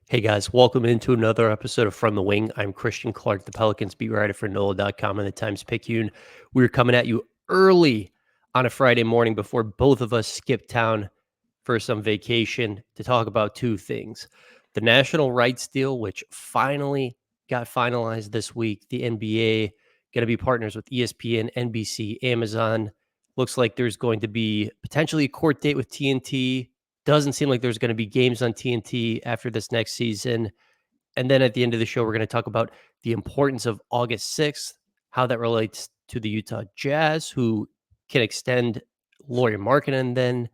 Hey guys, welcome into another episode of From the Wing. I'm Christian Clark, the Pelicans beat writer for NOLA.com and the Times-Picayune. We're coming at you early on a Friday morning before both of us skip town for some vacation to talk about two things. The national rights deal, which finally got finalized this week. The NBA going to be partners with ESPN, NBC, Amazon. Looks like there's going to be potentially a court date with TNT. Doesn't seem like there's going to be games on TNT after this next season. And then at the end of the show, we're going to talk about the importance of August 6th, how that relates to the Utah Jazz, who can extend Lauri Markkanen then,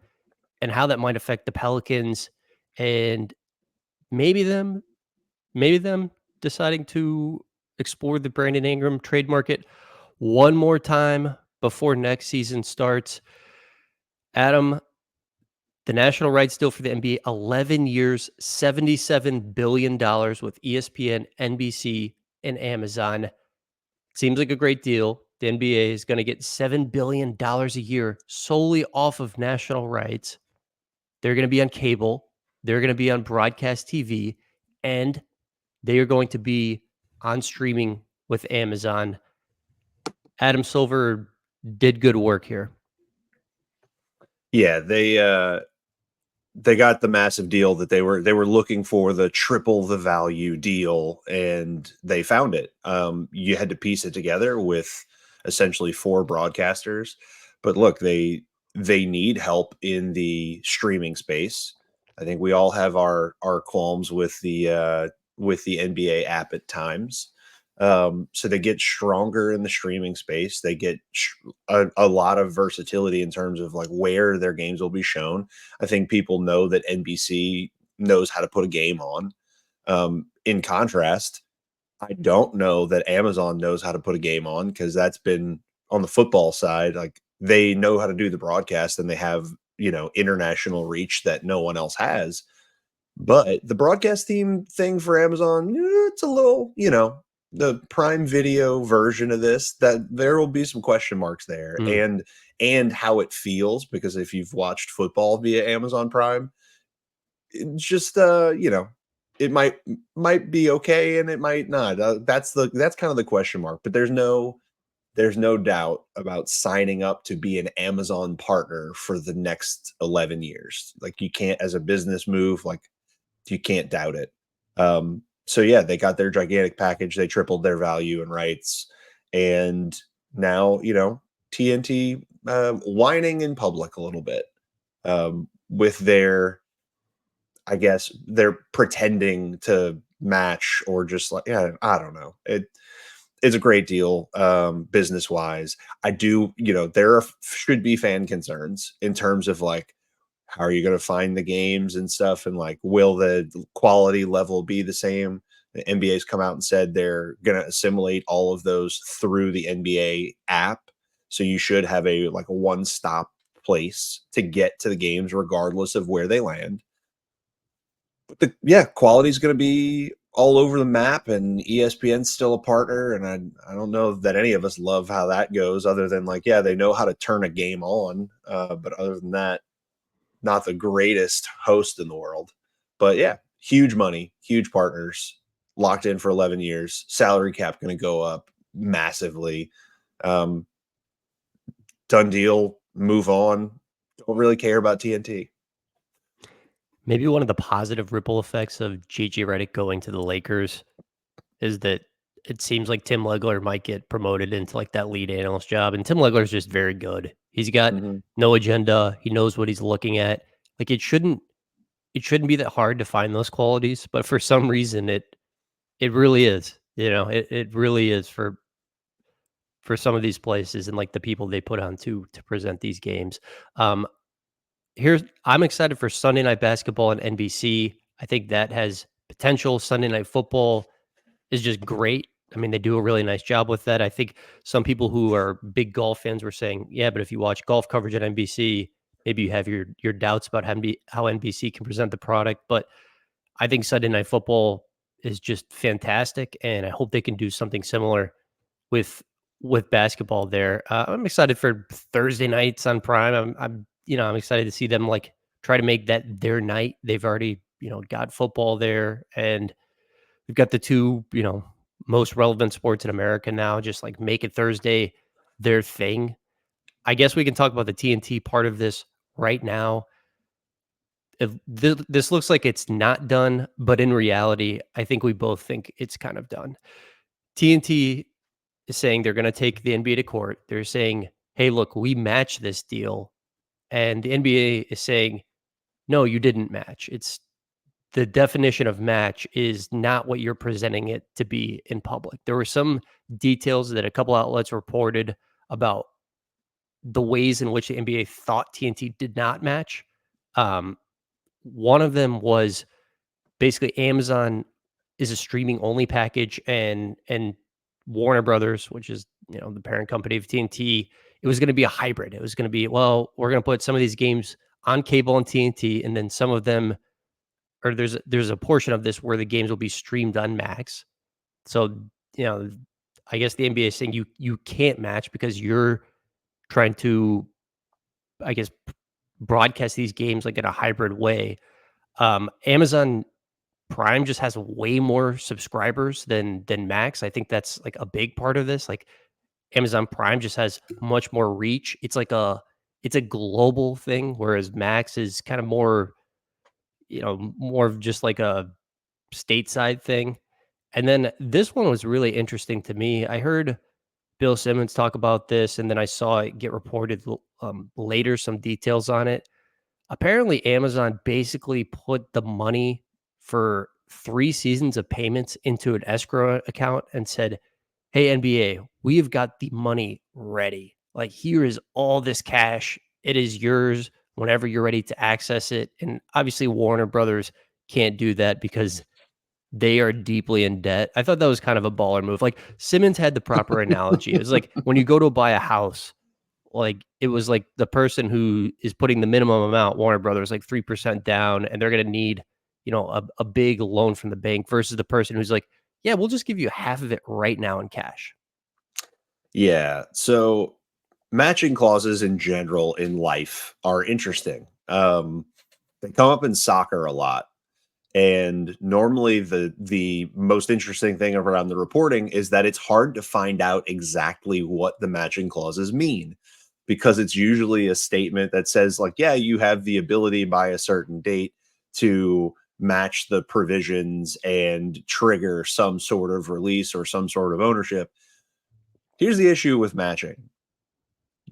and how that might affect the Pelicans and maybe them deciding to explore the Brandon Ingram trade market one more time before next season starts. Adam, the national rights deal for the NBA, 11 years, $77 billion with ESPN, NBC, and Amazon. Seems like a great deal. The NBA is going to get $7 billion a year solely off of national rights. They're going to be on cable. They're going to be on broadcast TV. And they are going to be on streaming with Amazon. Adam Silver did good work here. Yeah, they got the massive deal that they were looking for, the triple the value deal, and they found it. You had to piece it together with essentially four broadcasters, but look, they need help in the streaming space. I think we all have our qualms with the NBA app at times. So they get stronger in the streaming space. They get a lot of versatility in terms of like where their games will be shown. I think people know that NBC knows how to put a game on. In contrast, I don't know that Amazon knows how to put a game on, because that's been on the football side. Like, they know how to do the broadcast and they have, international reach that no one else has. But the broadcast team thing for Amazon, it's a little, the Prime Video version of this, that there will be some question marks there, and how it feels, because if you've watched football via Amazon Prime, it's just it might be okay and it might not. That's kind of the question mark. But there's no doubt about signing up to be an Amazon partner for the next 11 years. Like, you can't, as a business move, like, you can't doubt it. So yeah, they got their gigantic package. They tripled their value and rights. And now, TNT whining in public a little bit, with their, I guess, they're pretending to match, or just like, yeah, I don't know. It's a great deal, business wise. I do, should be fan concerns in terms of like, how are you going to find the games and stuff? And like, will the quality level be the same? The NBA's come out and said they're going to assimilate all of those through the NBA app. So you should have a one-stop place to get to the games regardless of where they land. But quality is going to be all over the map, and ESPN's still a partner. And I don't know that any of us love how that goes, other than like, yeah, they know how to turn a game on. But other than that, not the greatest host in the world. But yeah, huge money, huge partners, locked in for 11 years. Salary cap going to go up massively. Done deal, move on. Don't really care about TNT. Maybe one of the positive ripple effects of JJ Redick going to the Lakers is that it seems like Tim Legler might get promoted into like that lead analyst job. And Tim Legler is just very good. He's got no agenda. He knows what he's looking at. Like, it shouldn't be that hard to find those qualities, but for some reason it really is. It really is for some of these places and like the people they put on to present these games. I'm excited for Sunday Night Basketball on NBC. I think that has potential. Sunday Night Football is just great. I mean, they do a really nice job with that. I think some people who are big golf fans were saying, yeah, but if you watch golf coverage at NBC, maybe you have your doubts about how NBC can present the product. But I think Sunday Night Football is just fantastic, and I hope they can do something similar with basketball there. I'm excited for Thursday nights on Prime. I'm excited to see them like try to make that their night. They've already got football there, and we've got the two, most relevant sports in America now, just like make it Thursday their thing. I guess we can talk about the TNT part of this right now. This looks like it's not done, but in reality, I think we both think it's kind of done. TNT is saying they're going to take the NBA to court. They're saying, hey, look, we match this deal. And the NBA is saying, no, you didn't match. It's the definition of match is not what you're presenting it to be in public. There were some details that a couple outlets reported about the ways in which the NBA thought TNT did not match. One of them was basically Amazon is a streaming only package, and Warner Brothers, which is the parent company of TNT, it was going to be a hybrid. It was going to be, well, we're going to put some of these games on cable and TNT, and then some of them, or there's a portion of this where the games will be streamed on Max. So I guess the NBA is saying you can't match because you're trying to, I guess, broadcast these games like in a hybrid way. Amazon Prime just has way more subscribers than Max. I think that's like a big part of this. Like Amazon Prime just has much more reach. It's a global thing, whereas Max is kind of more, more of just like a stateside thing. And then this one was really interesting to me. I heard Bill Simmons talk about this, and then I saw it get reported later, some details on it. Apparently, Amazon basically put the money for 3 seasons of payments into an escrow account and said, hey, NBA, we have got the money ready. Like, here is all this cash. It is yours whenever you're ready to access it. And obviously, Warner Brothers can't do that because they are deeply in debt. I thought that was kind of a baller move. Like, Simmons had the proper analogy. It was like when you go to buy a house, like it was like the person who is putting the minimum amount, Warner Brothers, like 3% down, and they're going to need, a big loan from the bank versus the person who's like, yeah, we'll just give you half of it right now in cash. Yeah. So matching clauses in general in life are interesting. They come up in soccer a lot. And normally the most interesting thing around the reporting is that it's hard to find out exactly what the matching clauses mean, because it's usually a statement that says like, yeah, you have the ability by a certain date to match the provisions and trigger some sort of release or some sort of ownership. Here's the issue with matching.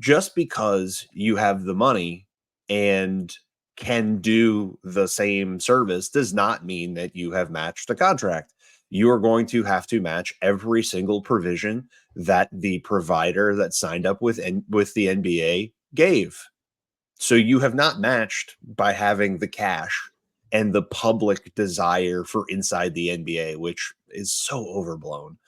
Just because you have the money and can do the same service does not mean that you have matched a contract. You are going to have to match every single provision that the provider that signed up with the NBA gave. So you have not matched by having the cash and the public desire for inside the NBA, which is so overblown.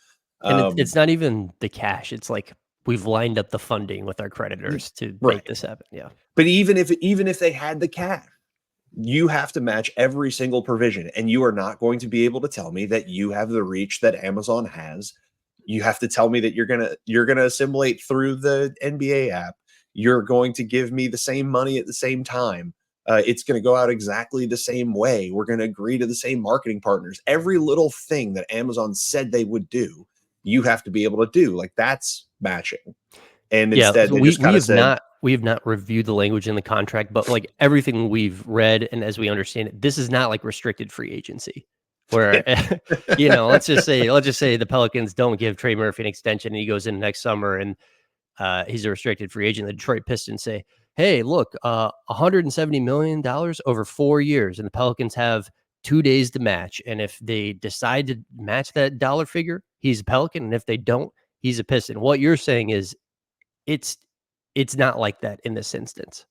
And it's Um, it's not even the cash. It's like we've lined up the funding with our creditors to make right. this happen. Yeah. But even if they had the cash, you have to match every single provision, and you are not going to be able to tell me that you have the reach that Amazon has. You have to tell me that you're gonna assimilate through the NBA app. You're going to give me the same money at the same time. It's going to go out exactly the same way. We're going to agree to the same marketing partners. Every little thing that Amazon said they would do, you have to be able to do. Like, that's matching. And Yeah, instead, so they we just we kind of have said, not reviewed the language in the contract, but like everything we've read and as we understand it, this is not like restricted free agency where let's just say the Pelicans don't give Trey Murphy an extension and he goes in next summer and he's a restricted free agent. The Detroit Pistons say, "Hey, look, $170 million over 4 years," and the Pelicans have 2 days to match. And if they decide to match that dollar figure, he's a Pelican, and if they don't, he's a Piston. What you're saying is it's it's not like that in this instance.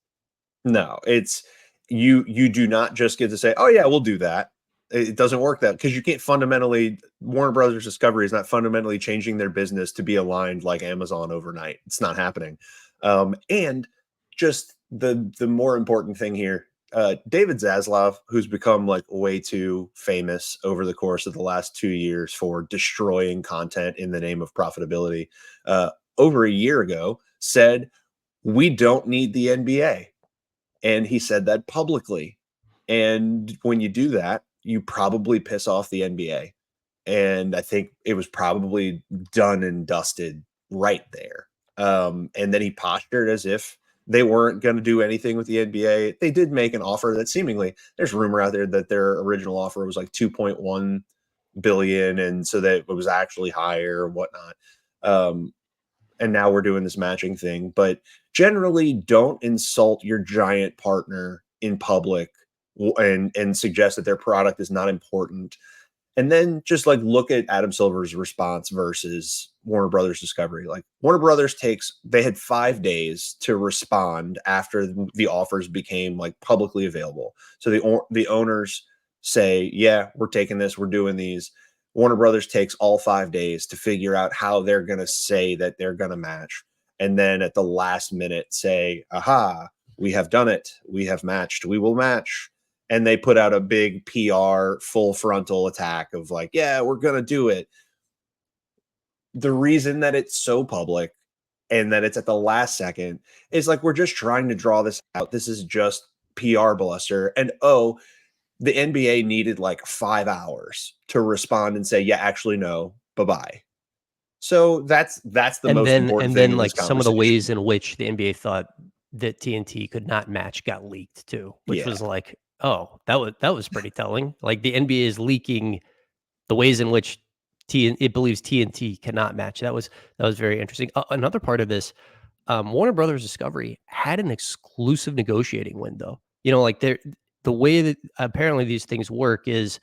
no, it's you do not just get to say, "Oh yeah, we'll do that." It doesn't work that, because you can't fundamentally Warner Brothers Discovery is not fundamentally changing their business to be aligned like Amazon overnight. It's not happening. And just the more important thing here, David Zaslav, who's become like way too famous over the course of the last 2 years for destroying content in the name of profitability, over a year ago said, we don't need the NBA. And he said that publicly. And when you do that, you probably piss off the NBA. And I think it was probably done and dusted right there. And then he postured as if they weren't going to do anything with the NBA. They did make an offer that seemingly, there's rumor out there that their original offer was like 2.1 billion, and so that it was actually higher or whatnot. And now we're doing this matching thing. But generally, don't insult your giant partner in public and suggest that their product is not important. And then just like look at Adam Silver's response versus Warner Brothers Discovery. Like Warner Brothers they had 5 days to respond after the offers became like publicly available. So the owners say, yeah, we're taking this, we're doing these. Warner Brothers takes all 5 days to figure out how they're going to say that they're going to match. And then at the last minute say, aha, we have done it. We have matched. We will match. And they put out a big PR full frontal attack of like, yeah, we're going to do it. The reason that it's so public and that it's at the last second is like, we're just trying to draw this out. This is just PR bluster. And the NBA needed like 5 hours to respond and say, yeah, actually, no, bye-bye. So that's the most important thing in this like some of the ways conversation. in which the NBA thought that TNT could not match got leaked too, which Yeah. was like, oh, that was pretty telling. Like the NBA is leaking the ways in which it believes TNT cannot match. That was very interesting. Another part of this, Warner Brothers Discovery had an exclusive negotiating window. You know, like the way that apparently these things work is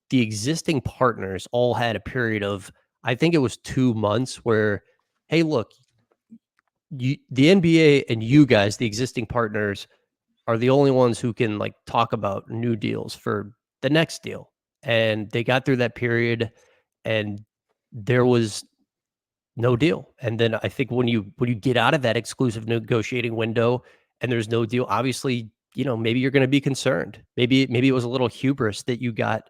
the existing partners all had a period of, I think it was 2 months where, hey, look, the NBA and you guys, the existing partners, are the only ones who can like talk about new deals for the next deal. And they got through that period and there was no deal. And then I think when you get out of that exclusive negotiating window and there's no deal, obviously, you know, maybe you're going to be concerned. Maybe it was a little hubris that you got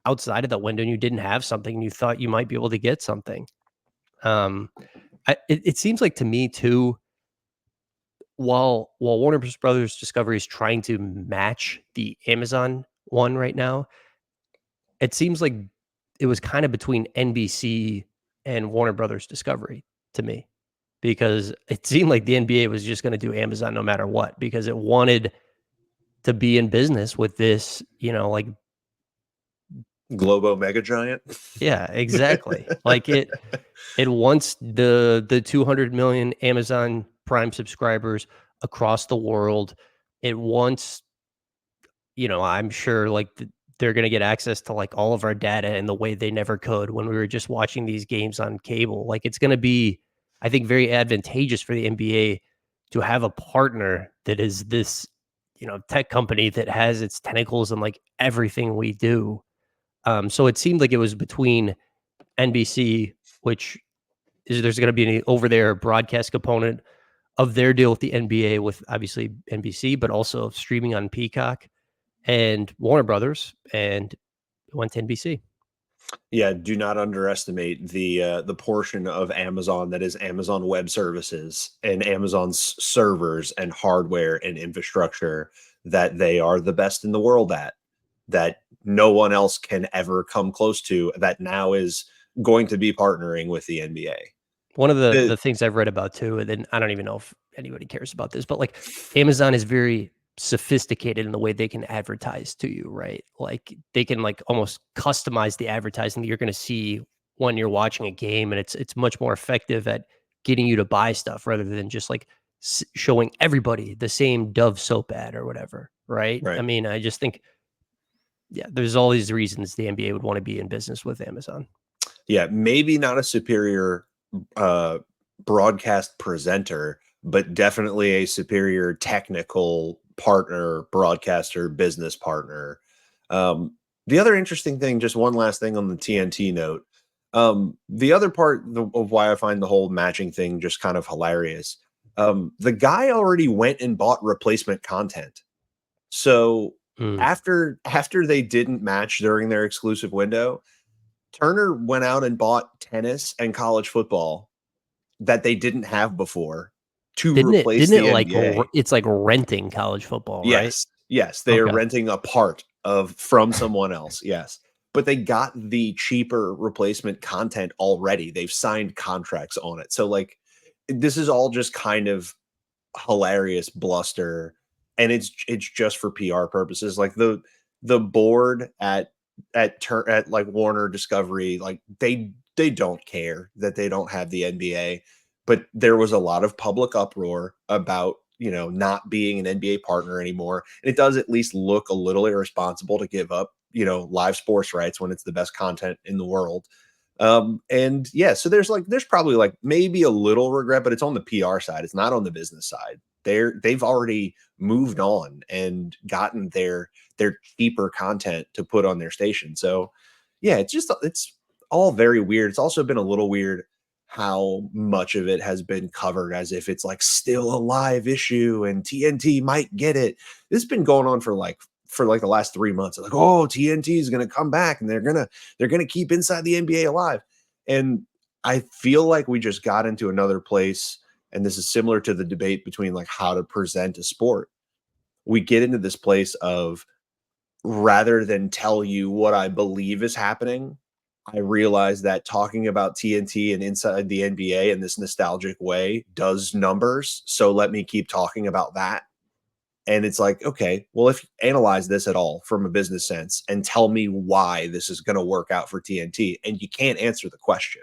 outside of that window and you didn't have something and you thought you might be able to get something. Um, it seems like to me too, while Warner Brothers Discovery is trying to match the Amazon one right now, it seems like it was kind of between NBC and Warner Brothers Discovery to me, because it seemed like the NBA was just going to do Amazon no matter what, because it wanted to be in business with this, you know, like, Globo Mega Giant. yeah, exactly. Like it wants the 200 million Amazon Prime subscribers across the world. It wants, you know, I'm sure like they're going to get access to like all of our data in the way they never could when we were just watching these games on cable. Like it's going to be, I think, very advantageous for the NBA to have a partner that is this, you know, tech company that has its tentacles in like everything we do. So it seemed like it was between NBC, which is there's going to be an over there broadcast component of their deal with the NBA with obviously NBC, but also streaming on Peacock and Warner Brothers, and went to NBC. Yeah, do not underestimate the portion of Amazon that is Amazon Web Services and Amazon's servers and hardware and infrastructure that they are the best in the world at, that no one else can ever come close to, that now is going to be partnering with the NBA. One of The, the things I've read about too, and then I don't even know if anybody cares about this, but like Amazon is very sophisticated in the way they can advertise to you, right? Like they can like almost customize the advertising that you're going to see when you're watching a game, and it's much more effective at getting you to buy stuff rather than just like showing everybody the same Dove soap ad or whatever, right? I right. mean, I just think, yeah, there's all these reasons the NBA would want to be in business with Amazon. Yeah, maybe not a superior uh, broadcast presenter, but definitely a superior technical partner, broadcaster, business partner. The other interesting thing, just one last thing on the TNT note. The other part of why I find the whole matching thing just kind of hilarious. The guy already went and bought replacement content. So Mm. after they didn't match during their exclusive window, Turner went out and bought tennis and college football that they didn't have before to replace Didn't it the like NBA. it's like renting college football, right? Yes. Yes, they are Okay. renting a part of from someone else. Yes. But they got the cheaper replacement content already. They've signed contracts on it. So like this is all just kind of hilarious bluster, and it's just for PR purposes. Like the board at like Warner Discovery, like they don't care that they don't have the NBA, but there was a lot of public uproar about not being an NBA partner anymore. And it does at least look a little irresponsible to give up live sports rights when it's the best content in the world. And yeah, so there's probably like maybe a little regret, but it's on the PR side. It's not on the business side. They've already moved on and gotten their cheaper content to put on their station. So yeah, it's all very weird. It's also been a little weird how much of it has been covered as if it's like still a live issue and TNT might get it. This has been going on for like the last 3 months. Like, oh, TNT is going to come back and they're going to keep Inside the NBA alive. And I feel like we just got into another place, and this is similar to the debate between like how to present a sport. We get into this place of, rather than tell you what I believe is happening, I realize that talking about TNT and Inside the NBA in this nostalgic way does numbers. So let me keep talking about that. And it's like, okay, well, if you analyze this at all from a business sense and tell me why this is going to work out for TNT, and you can't answer the question.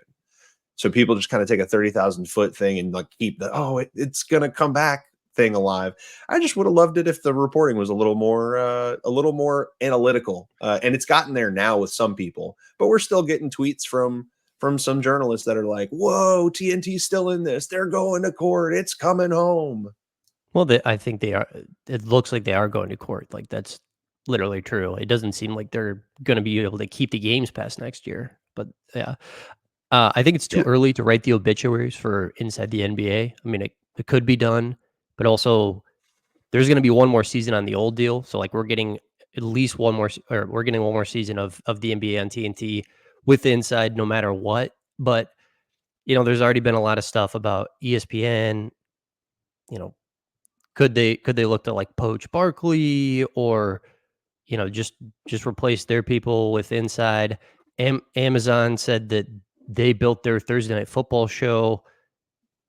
So people just kind of take a 30,000-foot thing and like keep it's going to come back thing alive. I just would have loved it if the reporting was a little more analytical. And it's gotten there now with some people, but we're still getting tweets from some journalists that are like, "Whoa, TNT's still in this. They're going to court. It's coming home." Well, I think they are. It looks like they are going to court. Like that's literally true. It doesn't seem like they're going to be able to keep the games past next year. But yeah, I think it's too Yeah. early to write the obituaries for Inside the NBA. I mean, it could be done, but also there's going to be one more season on the old deal. So like we're getting at least one more, or we're getting one more season of the NBA on TNT with the Inside, no matter what. But there's already been a lot of stuff about ESPN. You know, could they look to like poach Barkley, or just replace their people with Inside? Amazon said that they built their Thursday Night Football show,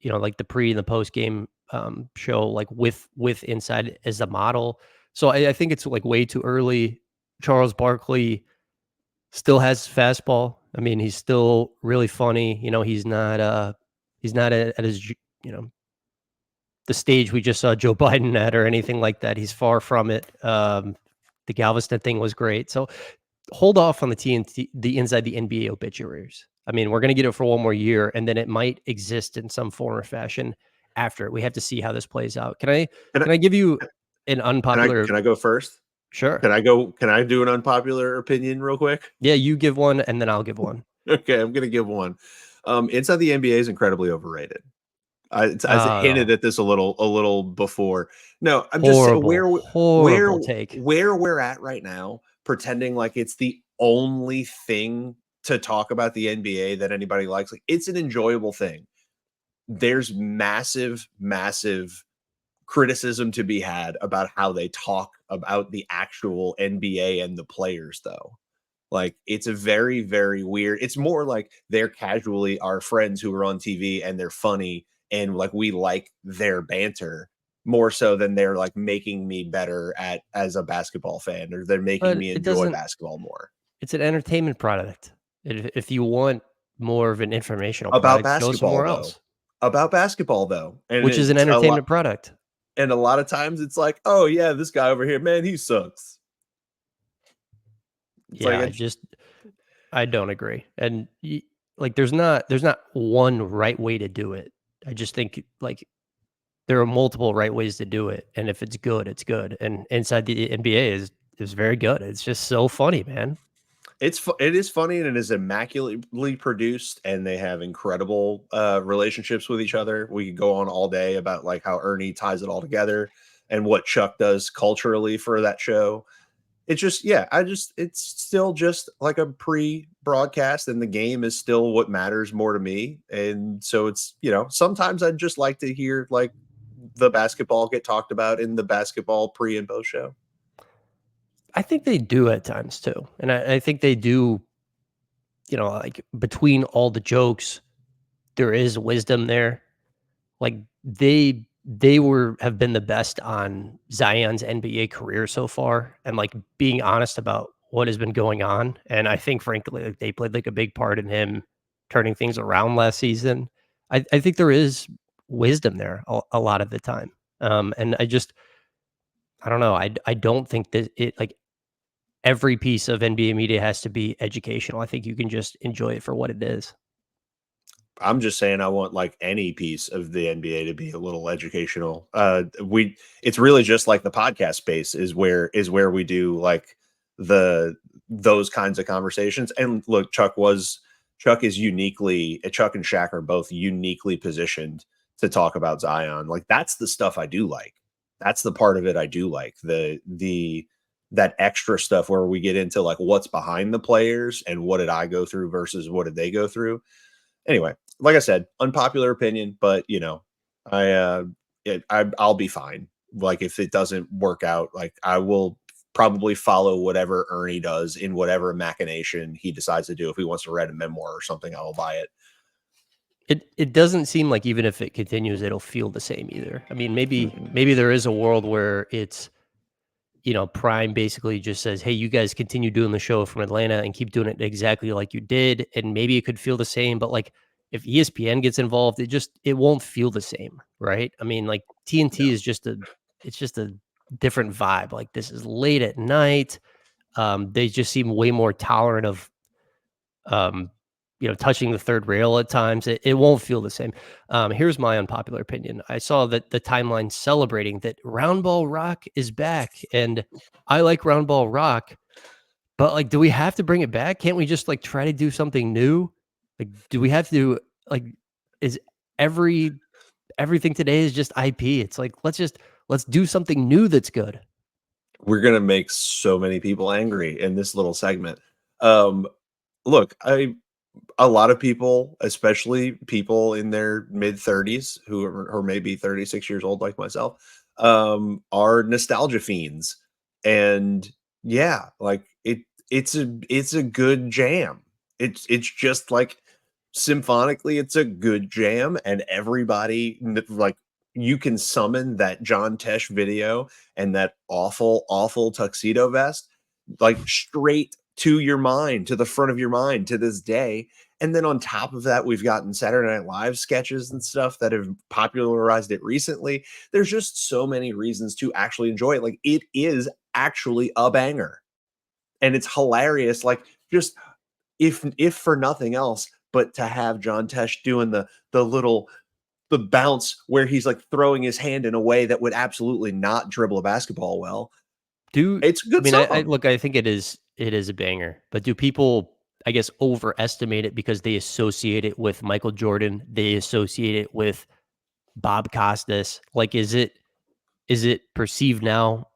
like the pre and the post game show, like with Inside as the model. So I think it's like way too early. Charles Barkley still has fastball. I mean, he's still really funny. He's not at his the stage we just saw Joe Biden at or anything like that. He's far from it. The Galveston thing was great. So hold off on the TNT, the Inside the NBA obituaries. I mean, we're going to get it for one more year, and then it might exist in some form or fashion after. We have to see how this plays out. Can I Can I can I give you an can I unpopular? can I go first? Sure. Can I do an unpopular opinion real quick? Yeah, you give one, and then I'll give one. Okay, I'm gonna give one. Inside the NBA is incredibly overrated. I hinted Oh, at this a little before. No, I'm just saying horrible, horrible take. where we're at right now, pretending like it's the only thing to talk about the NBA that anybody likes. Like it's an enjoyable thing. There's massive criticism to be had about how they talk about the actual NBA and the players, though. Like it's a very weird. It's more like they're casually our friends who are on TV and they're funny and like we like their banter more so than they're like making me better at as a basketball fan, or they're making But me it enjoy doesn't. basketball more. It's an entertainment product. If you want more of an informational About product, go basketball somewhere though. else, About basketball though. And which is an it's a lot, entertainment product. and a lot of times it's like, "Oh yeah, this guy over here, man, he sucks." It's like Yeah, I don't agree. And like there's not one right way to do it. I just think like there are multiple right ways to do it, and if it's good, it's good. And Inside the NBA is very good. It's just so funny, man. It is funny, and it is immaculately produced, and they have incredible relationships with each other. We could go on all day about like how Ernie ties it all together and what Chuck does culturally for that show. It's just yeah, it's still just like a pre-broadcast, and the game is still what matters more to me. And so it's sometimes I'd just like to hear like the basketball get talked about in the basketball pre and post show. I think they do at times too, and I think they do. Like between all the jokes, there is wisdom there. Like they have been the best on Zion's NBA career so far, and like being honest about what has been going on. And I think frankly, like, they played like a big part in him turning things around last season. I think there is wisdom there a lot of the time. And I don't know. I don't think that it like every piece of NBA media has to be educational. I think you can just enjoy it for what it is. I'm just saying I want like any piece of the NBA to be a little educational. It's really just like the podcast space is where we do like the those kinds of conversations. And look, Chuck is uniquely Chuck and Shaq are both uniquely positioned to talk about Zion. Like that's the stuff I do like. That's the part of it I do like. The that extra stuff where we get into like what's behind the players and what did I go through versus what did they go through. Anyway, like I said, unpopular opinion, but I I'll be fine. Like if it doesn't work out, like I will probably follow whatever Ernie does in whatever machination he decides to do. If he wants to write a memoir or something, I will buy it. It doesn't seem like even if it continues, it'll feel the same either. I mean, maybe there is a world where it's Prime basically just says, "Hey, you guys continue doing the show from Atlanta and keep doing it exactly like you did," and maybe it could feel the same. But like, if ESPN gets involved, it won't feel the same, right? I mean, like TNT No. is it's just a different vibe. Like this is late at night. They just seem way more tolerant of um, touching the third rail at times. It won't feel the same. Here's my unpopular opinion. I saw that the timeline celebrating that Round Ball Rock is back, and I like Round Ball Rock, but like, do we have to bring it back? Can't we just like try to do something new? Like, do we have to like? Is everything today is just IP? It's like let's do something new that's good. We're gonna make so many people angry in this little segment. Um, look, a lot of people, especially people in their mid 30s who are or maybe 36 years old like myself, are nostalgia fiends. And yeah, like it's a good jam. It's just like symphonically it's a good jam and everybody like you can summon that John Tesh video and that awful tuxedo vest like straight to your mind, to the front of your mind to this day. And then on top of that, we've gotten Saturday Night Live sketches and stuff that have popularized it recently. There's just so many reasons to actually enjoy it. Like it is actually a banger. And it's hilarious. Like just if for nothing else, but to have John Tesh doing the bounce where he's like throwing his hand in a way that would absolutely not dribble a basketball well. It's a I good mean, I song. look, I think it is a banger, but do people, I guess, overestimate it because they associate it with Michael Jordan? They associate it with Bob Costas. Like, is it perceived now,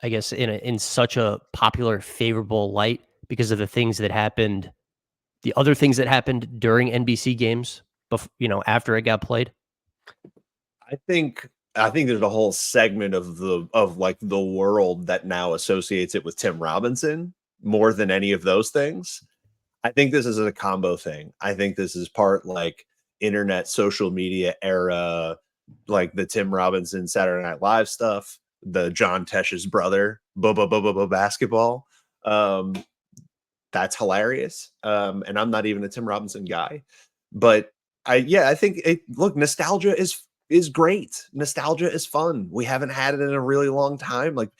I guess, in such a popular, favorable light because of the other things that happened during NBC games, after it got played? I think I think there's a whole segment of the world that now associates it with Tim Robinson more than any of those things. I think this is a combo thing. I think this is part like internet social media era, like the Tim Robinson Saturday Night Live stuff, the John Tesh's brother, basketball. Um, that's hilarious. And I'm not even a Tim Robinson guy, but I think look, nostalgia is great. Nostalgia is fun. We haven't had it in a really long time. Like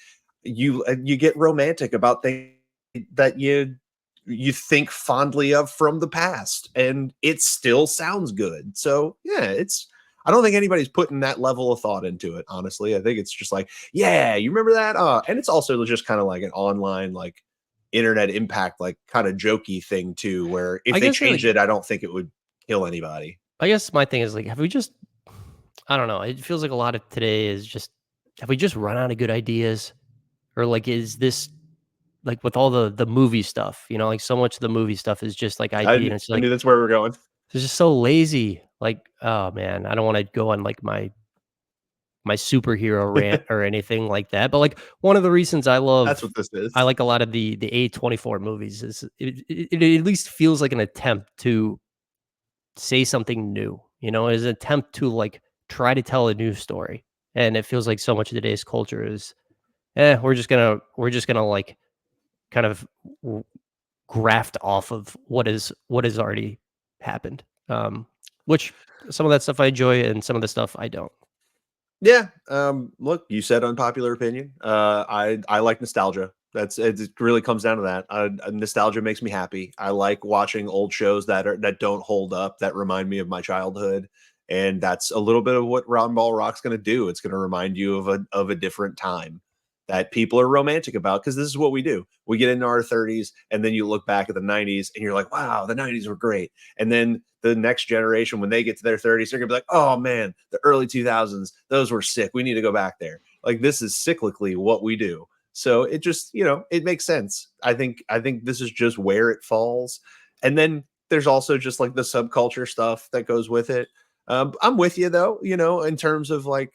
you get romantic about things that you think fondly of from the past, and it still sounds good. So yeah, it's. I don't think anybody's putting that level of thought into it. Honestly, I think it's just like, yeah, you remember that, and it's also just kind of like an online like internet impact, like kind of jokey thing too, where if I they guess changed it, I don't think it would kill anybody. I guess my thing is like, have we just? I don't know. It feels like a lot of today is just, have we just run out of good ideas, or like is this like with all the movie stuff? Like so much of the movie stuff is just like IP, and it's I like knew that's where we're going. it's just so lazy. Like, oh man, I don't want to go on like my my superhero rant or anything like that. But like one of the reasons I That's love what this I is. like a lot of the A24 movies is it at least feels like an attempt to say something new, you know, as an attempt to like try to tell a new story. And it feels like so much of today's culture is, we're just gonna like kind of graft off of what has already happened. Which some of that stuff I enjoy and some of the stuff I don't. Yeah. Look, you said unpopular opinion. I like nostalgia. It really comes down to that. Nostalgia makes me happy. I like watching old shows that don't hold up, that remind me of my childhood. And that's a little bit of what Round Ball Rock's going to do. It's going to remind you of a different time that people are romantic about, because this is what we do. We get into our 30s and then you look back at the 90s and you're like, wow, the 90s were great. And then the next generation, when they get to their 30s, they're gonna be like, oh man, the early 2000s, those were sick. We need to go back there. Like, this is cyclically what we do. So it just, it makes sense. I think this is just where it falls. And then there's also just like the subculture stuff that goes with it. I'm with you though, in terms of like,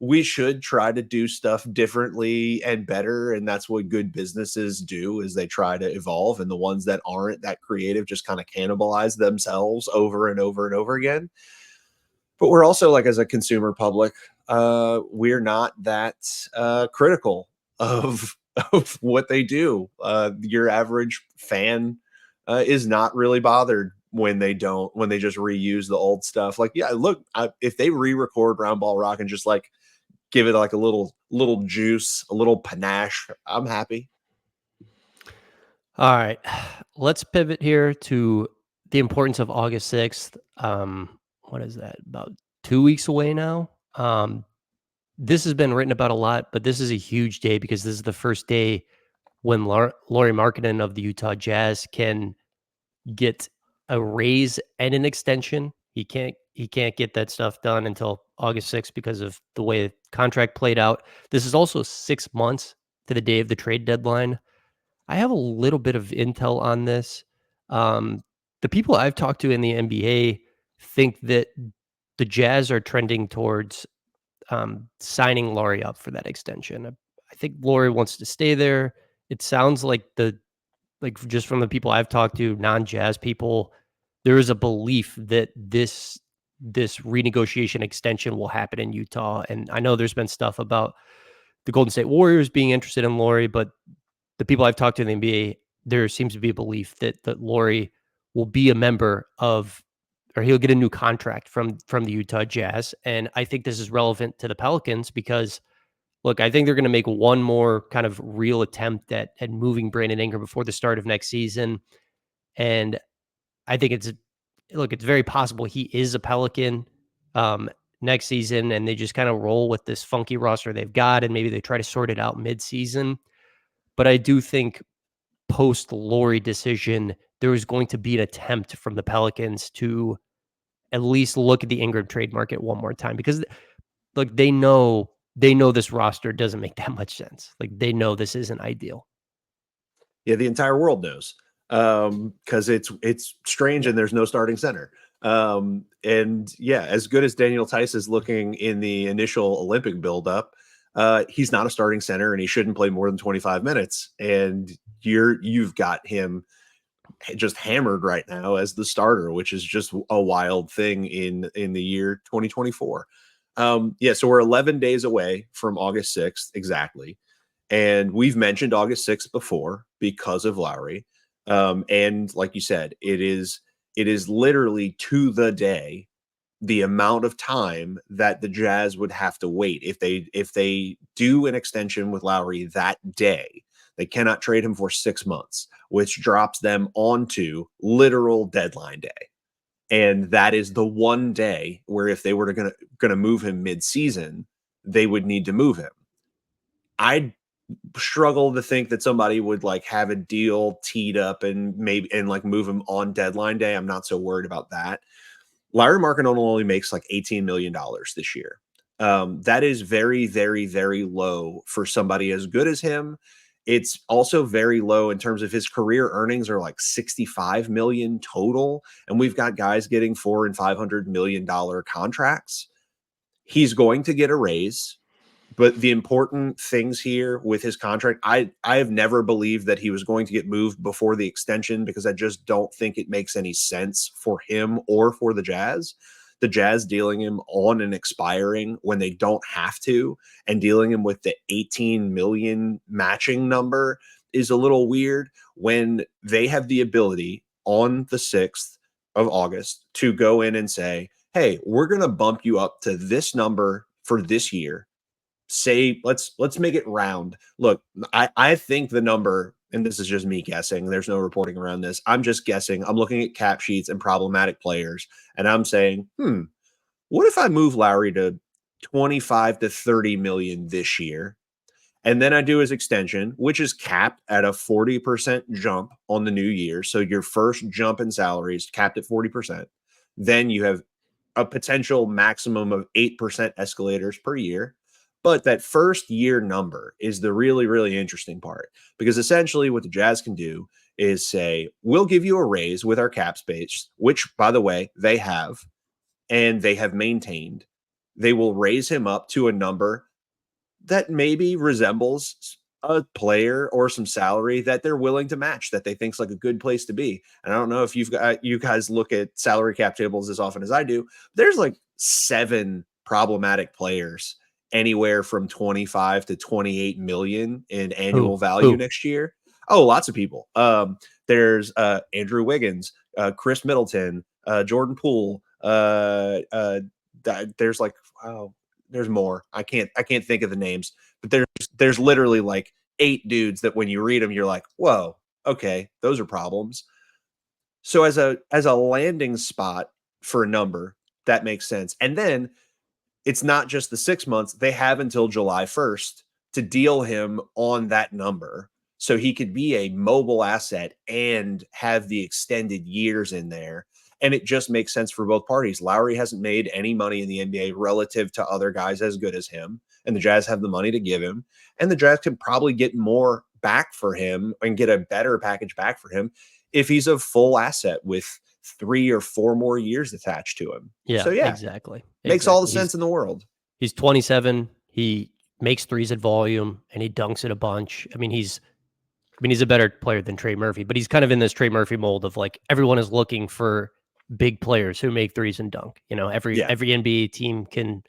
we should try to do stuff differently and better, and that's what good businesses do, is they try to evolve, and the ones that aren't that creative just kind of cannibalize themselves over and over and over again. But we're also, like, as a consumer public, we're not that critical of of what they do. Your average fan is not really bothered when they just reuse the old stuff. Like, yeah, look, if they re-record Round Ball Rock and just like give it like a little juice, a little panache, I'm happy. All right. Let's pivot here to the importance of August 6th. What is that? About 2 weeks away now. This has been written about a lot, but this is a huge day because this is the first day when Lauri Markkanen of the Utah Jazz can get a raise and an extension. He can't get that stuff done until August 6th because of the way the contract played out. This is also 6 months to the day of the trade deadline. I have a little bit of intel on this. Um, the people I've talked to in the NBA think that the Jazz are trending towards signing Lauri up for that extension. I think Lauri wants to stay there. It sounds like just from the people I've talked to, non-Jazz people, there is a belief that this renegotiation extension will happen in Utah. And I know there's been stuff about the Golden State Warriors being interested in Lauri, but the people I've talked to in the NBA, there seems to be a belief that Lauri will be a member of, or he'll get a new contract from the Utah Jazz. And I think this is relevant to the Pelicans because, look, I think they're going to make one more kind of real attempt at moving Brandon Ingram before the start of next season. And I think it's very possible he is a Pelican um, next season, and they just kind of roll with this funky roster they've got, and maybe they try to sort it out mid-season. But I do think post Lauri decision, there was going to be an attempt from the Pelicans to at least look at the Ingram trade market one more time because look, they know this roster doesn't make that much sense. Like they know this isn't ideal. Yeah, the entire world knows, because it's strange and there's no starting center. And yeah, as good as Daniel Tice is looking in the initial Olympic buildup, he's not a starting center and he shouldn't play more than 25 minutes. And you've got him just hammered right now as the starter, which is just a wild thing in the year 2024. Yeah, so we're 11 days away from August 6th exactly. And we've mentioned August 6th before because of Lauri. And like you said, it is literally to the day the amount of time that the Jazz would have to wait if they do an extension with Lauri that day. They cannot trade him for 6 months, which drops them onto literal deadline day. And that is the one day where if they were gonna move him mid-season, they would need to move him. I struggle to think that somebody would like have a deal teed up and like move him on deadline day. I'm not so worried about that. Larry Markkanen only makes like $18 million this year. That is very, very, very low for somebody as good as him. It's also very low in terms of his career earnings are like 65 million total. And we've got guys getting $400 and $500 million contracts. He's going to get a raise. But the important things here with his contract, I have never believed that he was going to get moved before the extension because I just don't think it makes any sense for him or for the Jazz. The Jazz dealing him on and expiring when they don't have to, and dealing him with the 18 million matching number is a little weird when they have the ability on the 6th of August to go in and say, hey, we're going to bump you up to this number for this year. Say let's make it round. Look, I think the number, and this is just me guessing, there's no reporting around this, I'm just guessing, I'm looking at cap sheets and problematic players, and I'm saying, what if I move Lauri to 25 to 30 million this year, and then I do his extension, which is capped at a 40% jump on the new year, so your first jump in salary is capped at 40%. Then you have a potential maximum of 8% escalators per year. But that first year number is the really, really interesting part, because essentially what the Jazz can do is say, we'll give you a raise with our cap space, which, by the way, they have and they have maintained. They will raise him up to a number that maybe resembles a player or some salary that they're willing to match, that they think's like a good place to be. And I don't know if you guys look at salary cap tables as often as I do. There's like 7 problematic players anywhere from 25 to 28 million in annual value next year. Oh, lots of people. There's Andrew Wiggins, Chris Middleton, Jordan Poole. There's like, wow, there's more. I can't think of the names, but there's literally like 8 dudes that when you read them, you're like, whoa, okay, those are problems. So as a landing spot for a number, that makes sense. And then it's not just the 6 months. They have until July 1st to deal him on that number, so he could be a mobile asset and have the extended years in there. And it just makes sense for both parties. Lauri hasn't made any money in the NBA relative to other guys as good as him, and the Jazz have the money to give him. And the Jazz can probably get more back for him and get a better package back for him if he's a full asset with 3 or 4 more years attached to him. Yeah, so yeah, exactly. makes all the sense in the world. He's 27. He makes threes at volume and he dunks it a bunch. I mean, he's a better player than Trey Murphy, but he's kind of in this Trey Murphy mold of like everyone is looking for big players who make threes and dunk. You know, every NBA team could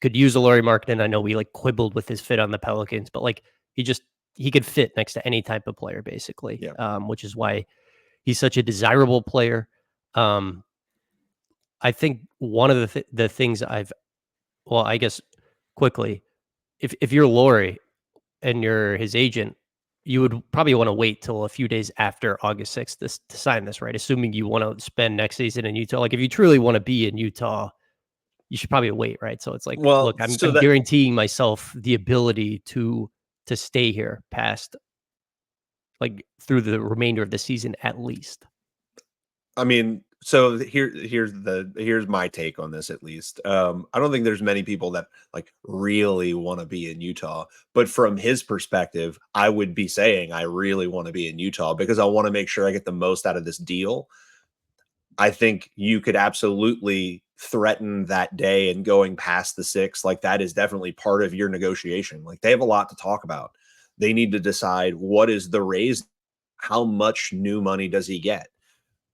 use a Lauri Markkanen. I know we like quibbled with his fit on the Pelicans, but like he could fit next to any type of player basically. Which is why he's such a desirable player. I think one of the things I guess quickly, if you're Lauri and you're his agent, you would probably want to wait till a few days after August 6th to sign this, right? Assuming you want to spend next season in Utah. Like if you truly want to be in Utah, you should probably wait, right? So it's like, well, look, I'm guaranteeing myself the ability to stay here past like through the remainder of the season at least. I mean, so here's my take on this at least. I don't think there's many people that like really want to be in Utah, but from his perspective, I would be saying I really want to be in Utah because I want to make sure I get the most out of this deal. I think you could absolutely threaten that day and going past the 6, like that is definitely part of your negotiation. Like they have a lot to talk about. They need to decide what is the raise, how much new money does he get?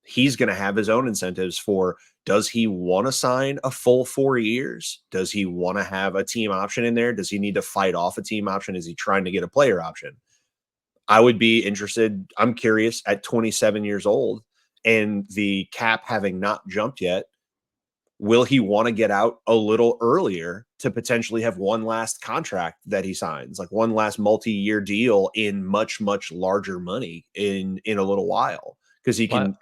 He's going to have his own incentives for, does he want to sign a full 4 years? Does he want to have a team option in there? Does he need to fight off a team option? Is he trying to get a player option? I would be interested. I'm curious at 27 years old and the cap having not jumped yet, will he want to get out a little earlier to potentially have one last contract that he signs, like one last multi-year deal in much, much larger money in a little while? Because he could.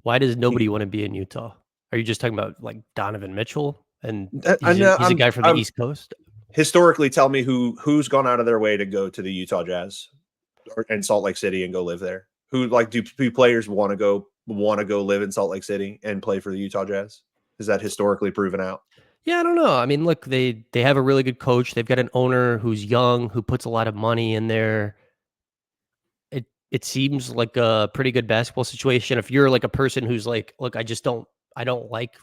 Why does nobody want to be in Utah? Are you just talking about like Donovan Mitchell? And he's a guy from the East Coast. Historically, tell me who's gone out of their way to go to the Utah Jazz and Salt Lake City and go live there. Who like do players want to go live in Salt Lake City and play for the Utah Jazz? Is that historically proven out? Yeah, I don't know. I mean, look, they have a really good coach. They've got an owner who's young, who puts a lot of money in there. It seems like a pretty good basketball situation. If you're like a person who's like, look, I don't like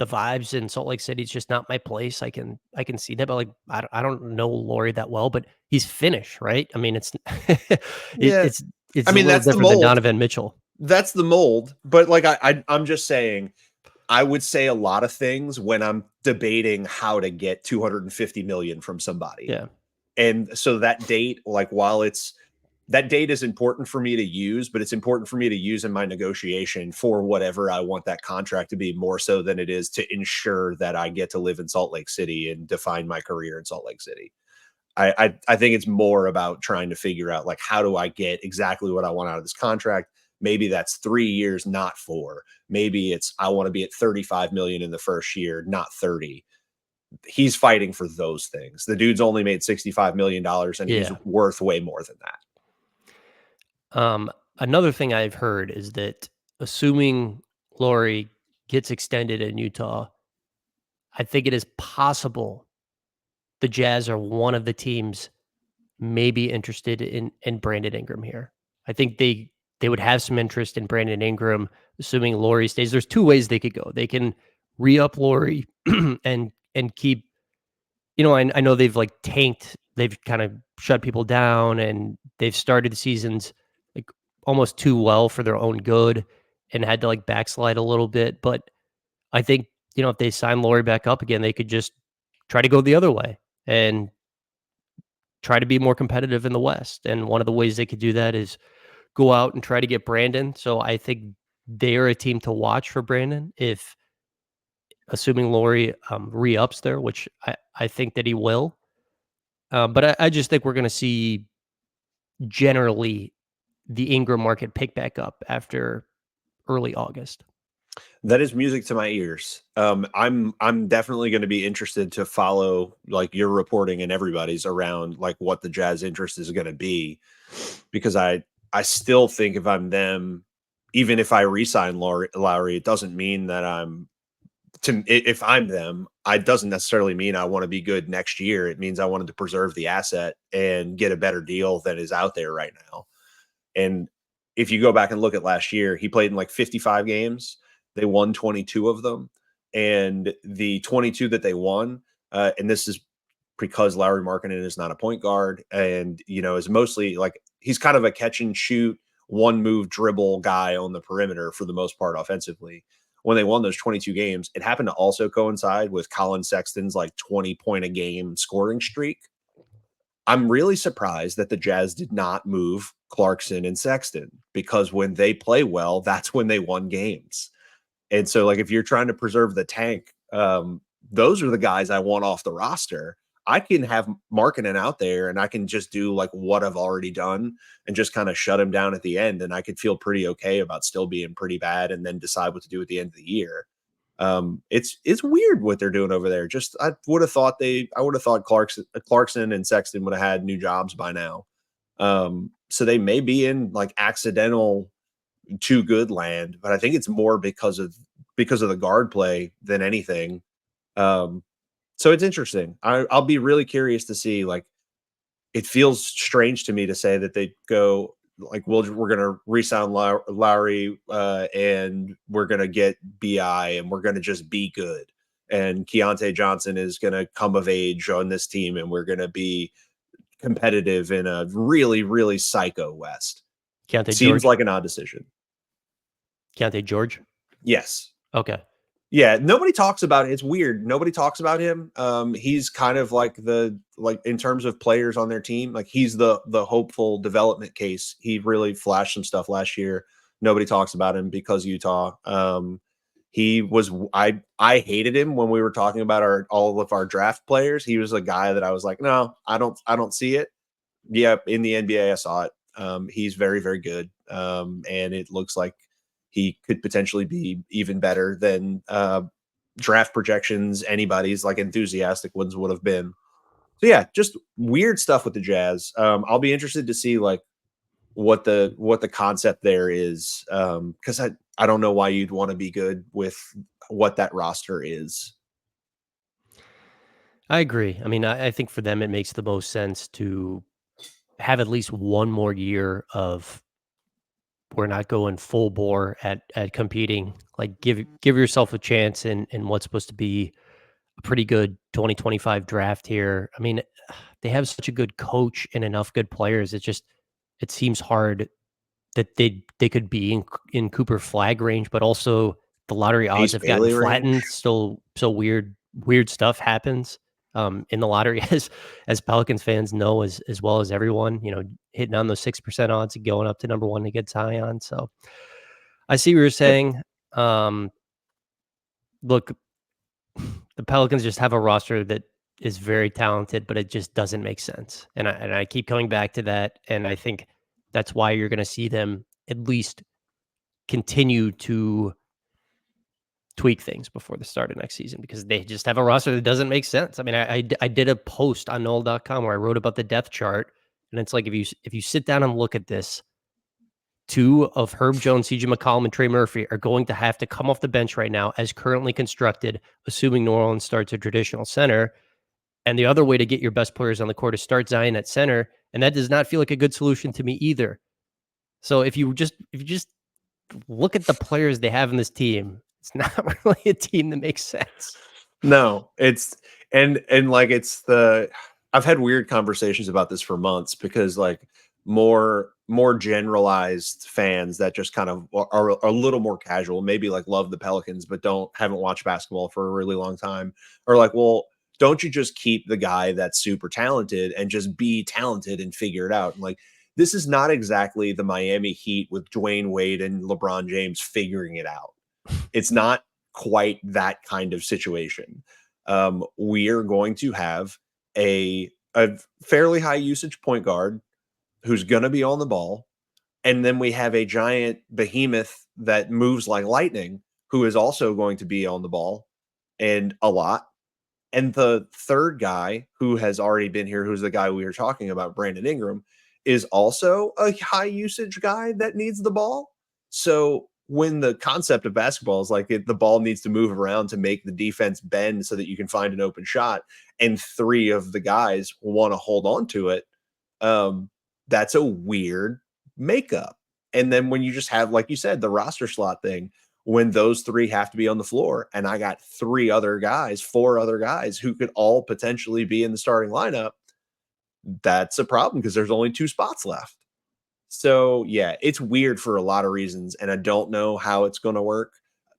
the vibes in Salt Lake City is just not my place. I can see that, but like I don't know Lauri that well, but he's Finnish, right? I mean, it's Yeah. it's I a mean, little that's the different than mold. Donovan Mitchell. That's the mold. But like I'm just saying, I would say a lot of things when I'm debating how to get 250 million from somebody. Yeah, And so that date, like while it's that date is important for me to use, but it's important for me to use in my negotiation for whatever I want that contract to be, more so than it is to ensure that I get to live in Salt Lake City and define my career in Salt Lake City. I think it's more about trying to figure out like how do I get exactly what I want out of this contract. Maybe that's 3 years, not four. Maybe it's I want to be at 35 million in the first year, not 30. He's fighting for those things. The dude's only made $65 million and he's yeah. worth way more than that. Another thing I've heard is that assuming Lauri gets extended in Utah, I think it is possible the Jazz are one of the teams maybe interested in Brandon Ingram here. I think they would have some interest in Brandon Ingram, assuming Lauri stays. There's two ways they could go. They can re-up Lauri and keep. I know they've like tanked. They've kind of shut people down, and they've started the seasons like almost too well for their own good, and had to like backslide a little bit. But I think if they sign Lauri back up again, they could just try to go the other way and try to be more competitive in the West. And one of the ways they could do that is go out and try to get Brandon. So I think they're a team to watch for Brandon if assuming Lauri re-ups there, which I think that he will. But I just think we're going to see generally the Ingram market pick back up after early August. That is music to my ears. I'm definitely going to be interested to follow like your reporting and everybody's around like what the Jazz interest is going to be, because I still think if I'm them, even if I resign Lowry, it doesn't mean that if I'm them, it doesn't necessarily mean I want to be good next year. It means I wanted to preserve the asset and get a better deal than is out there right now. And if you go back and look at last year, he played in like 55 games. They won 22 of them. And the 22 that they won, and this is because Lauri Markkanen is not a point guard and, is mostly like he's kind of a catch and shoot, one move dribble guy on the perimeter for the most part offensively. When they won those 22 games, it happened to also coincide with Colin Sexton's like 20-point a game scoring streak. I'm really surprised that the Jazz did not move Clarkson and Sexton, because when they play well, that's when they won games. And so, like, if you're trying to preserve the tank, those are the guys I want off the roster. I can have Markkanen out there and I can just do like what I've already done and just kind of shut him down at the end. And I could feel pretty okay about still being pretty bad and then decide what to do at the end of the year. It's weird what they're doing over there. Just I would have thought Clarkson and Sexton would have had new jobs by now. So they may be in like accidental too good land, but I think it's more because of the guard play than anything. So it's interesting. I'll be really curious to see. Like, it feels strange to me to say that they go like we're gonna resound Lowry and we're gonna get Bi and we're gonna just be good. And Keontae Johnson is gonna come of age on this team and we're gonna be competitive in a really, really psycho West. Keontae Seems George. like an odd decision. Keontae George. Yes. Okay. Yeah, nobody talks about it. It's weird. Nobody talks about him. He's kind of like in terms of players on their team, like he's the hopeful development case. He really flashed some stuff last year. Nobody talks about him because Utah. He was I hated him when we were talking about all of our draft players. He was a guy that I was like, no, I don't see it. Yeah, in the NBA I saw it. He's very, very good. And it looks like he could potentially be even better than draft projections anybody's like enthusiastic ones would have been. So yeah, just weird stuff with the Jazz. I'll be interested to see like what the concept there is, because I don't know why you'd want to be good with what that roster is. I agree. I mean, I think for them it makes the most sense to have at least one more year of we're not going full bore at competing. Like give yourself a chance in what's supposed to be a pretty good 2025 draft here. I mean, they have such a good coach and enough good players. It seems hard that they could be in Cooper Flag range, but also the lottery odds Ace have gotten Bailey flattened. range. Still, so weird stuff happens in the lottery, as Pelicans fans know as well as everyone. Hitting on those 6% odds and going up to number one to get Zion. So I see what you're saying. Um, Look, the Pelicans just have a roster that is very talented, but it just doesn't make sense. And I keep coming back to that. And I think that's why you're going to see them at least continue to tweak things before the start of next season, because they just have a roster that doesn't make sense. I mean, I did a post on Noel.com where I wrote about the depth chart, and it's like if you sit down and look at this, two of Herb Jones, CJ McCollum, and Trey Murphy are going to have to come off the bench right now as currently constructed, assuming New Orleans starts a traditional center. And the other way to get your best players on the court is start Zion at center, and that does not feel like a good solution to me either. So if you just look at the players they have in this team, it's not really a team that makes sense. No, it's and like it's the I've had weird conversations about this for months because like more generalized fans that just kind of are a little more casual, maybe like love the Pelicans but haven't watched basketball for a really long time, are like, well, don't you just keep the guy that's super talented and just be talented and figure it out? And like this is not exactly the Miami Heat with Dwayne Wade and LeBron James figuring it out. It's not quite that kind of situation. We are going to have a fairly high usage point guard who's going to be on the ball, and then we have a giant behemoth that moves like lightning who is also going to be on the ball and a lot. And the third guy who has already been here, who's the guy we were talking about, Brandon Ingram, is also a high usage guy that needs the ball. So when the concept of basketball is like the ball needs to move around to make the defense bend so that you can find an open shot, and three of the guys want to hold on to it, um, that's a weird makeup. And then when you just have, like you said, the roster slot thing, when those three have to be on the floor, and I got four other guys who could all potentially be in the starting lineup, that's a problem because there's only two spots left. So yeah, it's weird for a lot of reasons, and I don't know how it's going to work.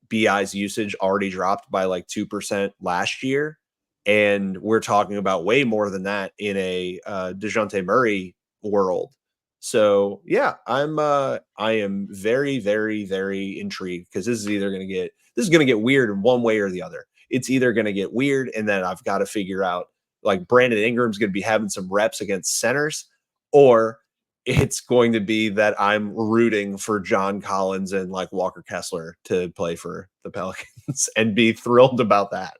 BI's usage already dropped by like 2% last year, and we're talking about way more than that in a DeJounte Murray world. So yeah, I am very, very, very intrigued because this is gonna get weird in one way or the other. It's either gonna get weird, and then I've got to figure out like Brandon Ingram's gonna be having some reps against centers, or it's going to be that I'm rooting for John Collins and like Walker Kessler to play for the Pelicans and be thrilled about that.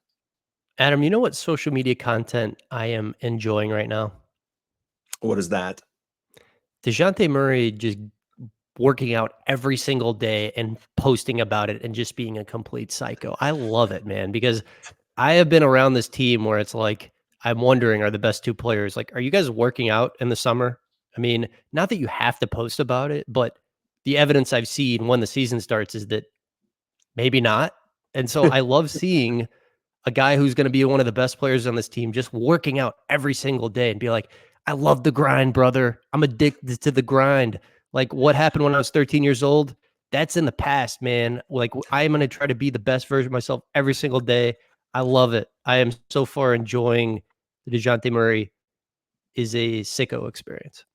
Adam, you know what social media content I am enjoying right now? What is that? DeJounte Murray just working out every single day and posting about it and just being a complete psycho. I love it, man, because I have been around this team where it's like, I'm wondering, are the best two players, like, are you guys working out in the summer? I mean, not that you have to post about it, but the evidence I've seen when the season starts is that maybe not. And so I love seeing a guy who's going to be one of the best players on this team just working out every single day and be like, I love the grind, brother. I'm addicted to the grind. Like what happened when I was 13 years old, that's in the past, man. Like I'm going to try to be the best version of myself every single day. I love it. I am so far enjoying the DeJounte Murray is a sicko experience.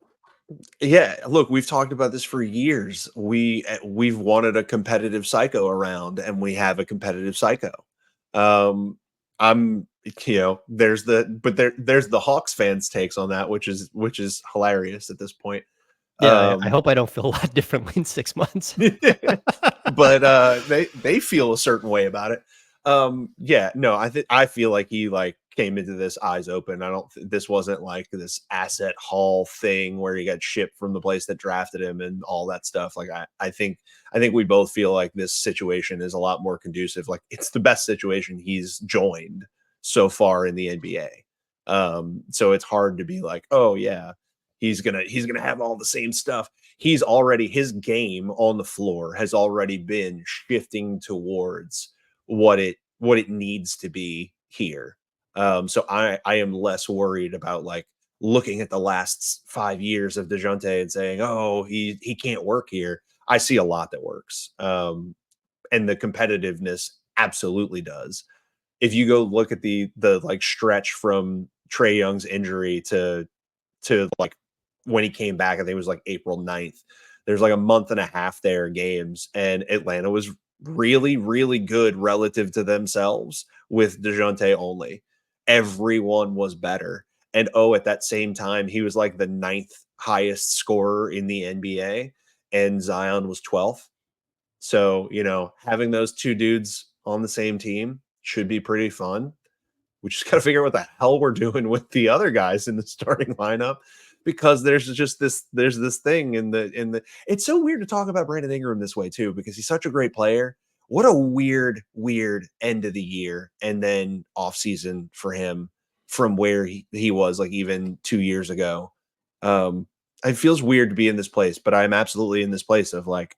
Yeah, look, we've talked about this for years. We've wanted a competitive psycho around, and we have a competitive psycho. I'm there's the Hawks fans takes on that, which is hilarious at this point. Yeah, I Um, hope I don't feel a lot differently in 6 months. but they feel a certain way about it. Yeah, no, I feel like he like came into this eyes open. This wasn't like this asset haul thing where he got shipped from the place that drafted him and all that stuff. Like I think we both feel like this situation is a lot more conducive. Like it's the best situation he's joined so far in the NBA. So it's hard to be like, oh yeah, he's gonna have all the same stuff. his game on the floor has already been shifting towards what it needs to be here. So I am less worried about like looking at the last 5 years of DeJounte and saying, oh, he can't work here. I see a lot that works. And the competitiveness absolutely does. If you go look at the like stretch from Trae Young's injury to like when he came back, I think it was like April 9th. There's like a month and a half there games, and Atlanta was really, really good relative to themselves with DeJounte only. Everyone was better. And oh, at that same time, he was like the ninth highest scorer in the NBA, and Zion was 12th. So, having those two dudes on the same team should be pretty fun. We just got to figure out what the hell we're doing with the other guys in the starting lineup, because there's this thing in the it's so weird to talk about Brandon Ingram this way too, because he's such a great player. What a weird end of the year and then off season for him from where he was like even 2 years ago. It feels weird to be in this place, but I'm absolutely in this place of like,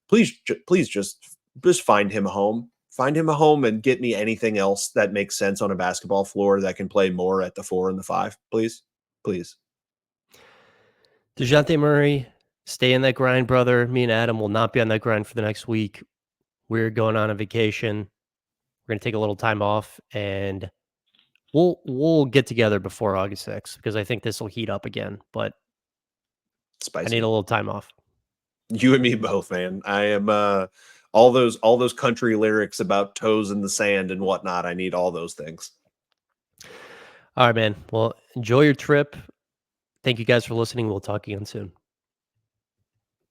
please just find him a home. Find him a home and get me anything else that makes sense on a basketball floor that can play more at the 4 and the 5, please. Please. DeJounte Murray, stay in that grind, brother. Me and Adam will not be on that grind for the next week. We're going on a vacation. We're going to take a little time off, and we'll get together before August 6th, because I think this will heat up again, but I need a Spicy. little time off. You and me both, man. I am all those country lyrics about toes in the sand and whatnot. I need all those things. All right, man. Well, enjoy your trip. Thank you guys for listening. We'll talk again soon.